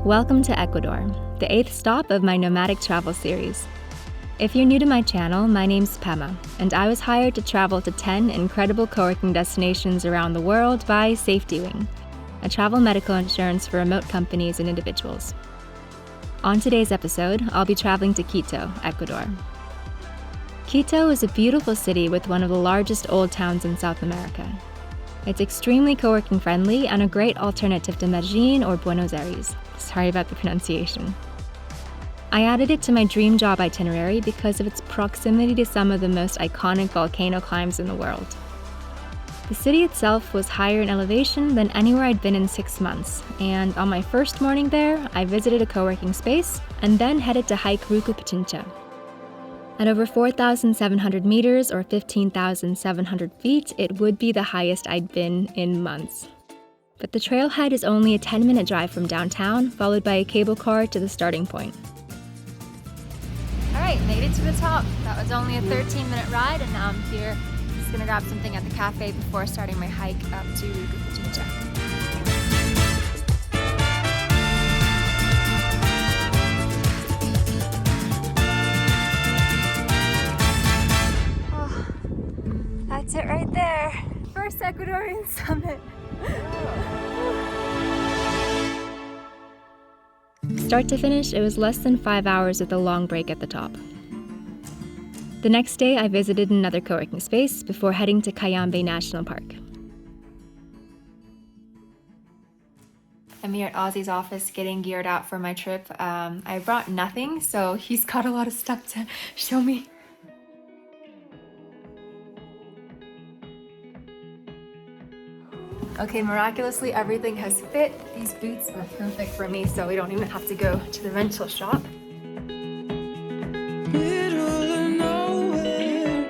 Welcome to Ecuador, the 8th stop of my nomadic travel series. If you're new to my channel, my name's Pema, and I was hired to travel to 10 incredible coworking destinations around the world by SafetyWing, a travel medical insurance for remote companies and individuals. On today's episode, I'll be traveling to Quito, Ecuador. Quito is a beautiful city with one of the largest old towns in South America. It's extremely coworking friendly and a great alternative to Medellin or Buenos Aires. Sorry about the pronunciation. I added it to my dream job itinerary because of its proximity to some of the most iconic volcano climbs in the world. The city itself was higher in elevation than anywhere I'd been in 6 months, and on my first morning there, I visited a co-working space and then headed to hike Ruku Pichincha. At over 4,700 meters or 15,700 feet, it would be the highest I'd been in months. But the trailhead is only a 10-minute drive from downtown, followed by a cable car to the starting point. All right, made it to the top. That was only a 13-minute ride, and now I'm here. Just gonna grab something at the cafe before starting my hike up to Ruku Pichincha. That's it right there. First Ecuadorian summit. Start to finish, it was less than 5 hours with a long break at the top. The next day, I visited another co-working space before heading to Cayambe National Park. I'm here at Ossey's office getting geared out for my trip. I brought nothing, so he's got a lot of stuff to show me. Okay, miraculously everything has fit. These boots are perfect for me, so we don't even have to go to the rental shop. Middle of nowhere,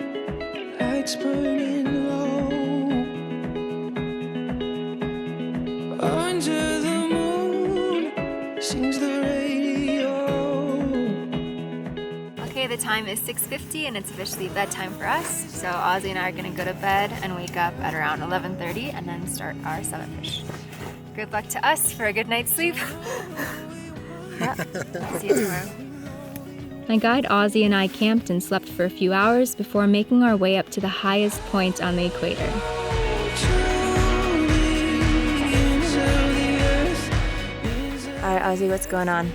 lights burning low. Under the moon, sings the radio. Okay, the time is 6:50 and it's officially bedtime for us. So Ossey and I are gonna go to bed and wake up at around 11:30 and then start our summit push. Good luck to us for a good night's sleep. See you tomorrow. My guide Ossey and I camped and slept for a few hours before making our way up to the highest point on the equator. All right, Ossey, what's going on?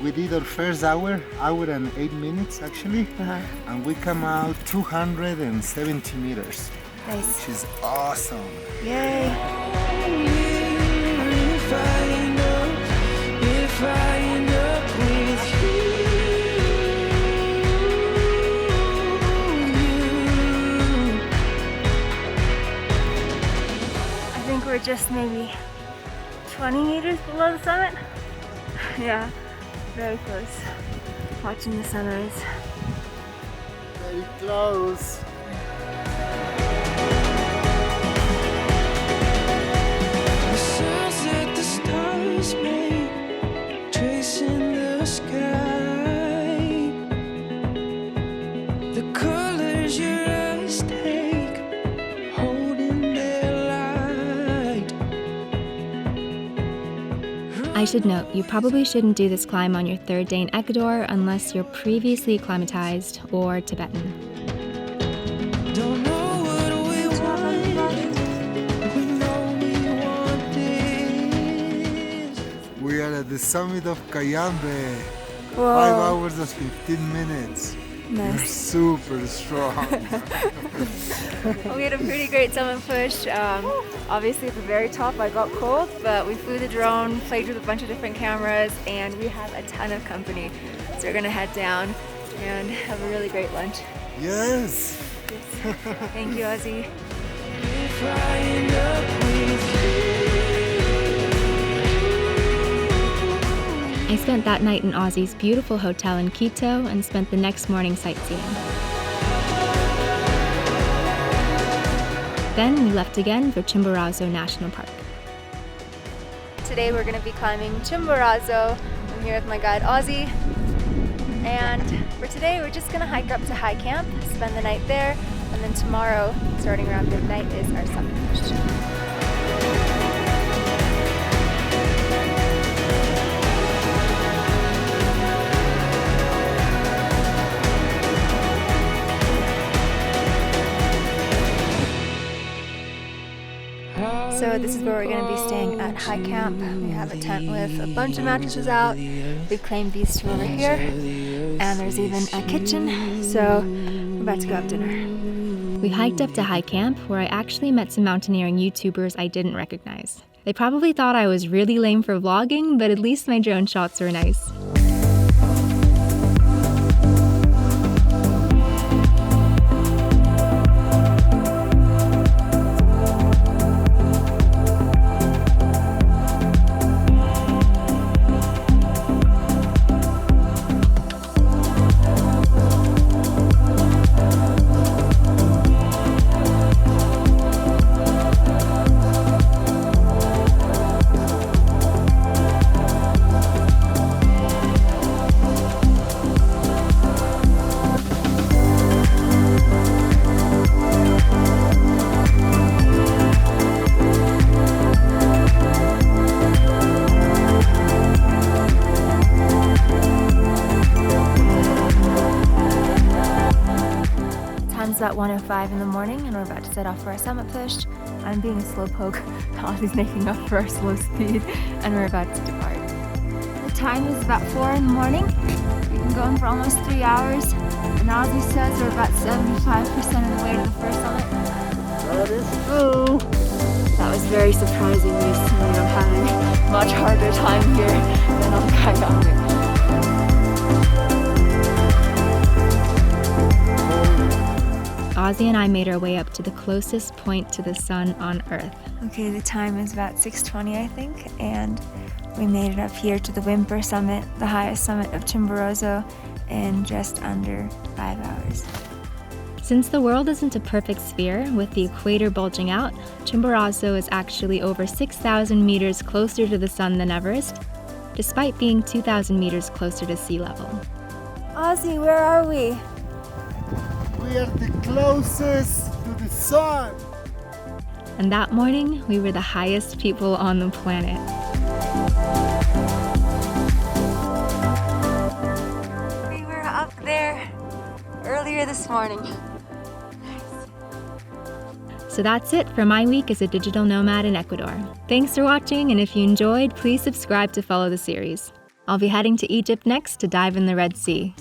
We did our first hour and 8 minutes actually, and we come out 270 meters. Nice. Which is awesome. Yay! I think we're just maybe 20 meters below the summit. Yeah. Very close. Watching the sunrise. Very close. The sunset the stars make, tracing the sky. The colors your eyes take, holding their light. I should note, you probably shouldn't do this climb on your third day in Ecuador unless you're previously acclimatized or Tibetan. Don't know what we want, we know we want this. We are at the summit of Cayambe. Whoa. 5 hours and 15 minutes. You're Nice. super strong. We had a pretty great summit push. Obviously at the very top I got cold, but we flew the drone, played with a bunch of different cameras, and we have a ton of company. So we're gonna head down and have a really great lunch. Yes. Thank you, Ossey. Flying up with I spent that night in Ossey's beautiful hotel in Quito and spent the next morning sightseeing. Then we left again for Chimborazo National Park. Today we're going to be climbing Chimborazo. I'm here with my guide Ossey. And for today we're just going to hike up to High Camp, spend the night there, and then tomorrow, starting around midnight, is our summit push. So this is where we're going to be staying at high camp. We have a tent with a bunch of mattresses out. We've claimed these two over here. And there's even a kitchen. So we're about to go have dinner. We hiked up to high camp where I actually met some mountaineering YouTubers I didn't recognize. They probably thought I was really lame for vlogging, but at least my drone shots were nice. It's at 1:05 in the morning and we're about to set off for our summit push. I'm being a slowpoke, Ossey's making up for our slow speed, and we're about to depart. The time is about 4 in the morning. We've been going for almost 3 hours, and Ossey says we're about 75% of the way to the first summit. That is true. That was very surprising news to me. I'm having a much harder time here than on Cayambe. Ossey and I made our way up to the closest point to the sun on Earth. Okay, the time is about 6:20, I think, and we made it up here to the Whymper summit, the highest summit of Chimborazo, in just under 5 hours. Since the world isn't a perfect sphere, with the equator bulging out, Chimborazo is actually over 6,000 meters closer to the sun than Everest, despite being 2,000 meters closer to sea level. Ossey, where are we? We are the closest to the sun. And that morning, we were the highest people on the planet. We were up there earlier this morning. So that's it for my week as a digital nomad in Ecuador. Thanks for watching, and if you enjoyed, please subscribe to follow the series. I'll be heading to Egypt next to dive in the Red Sea.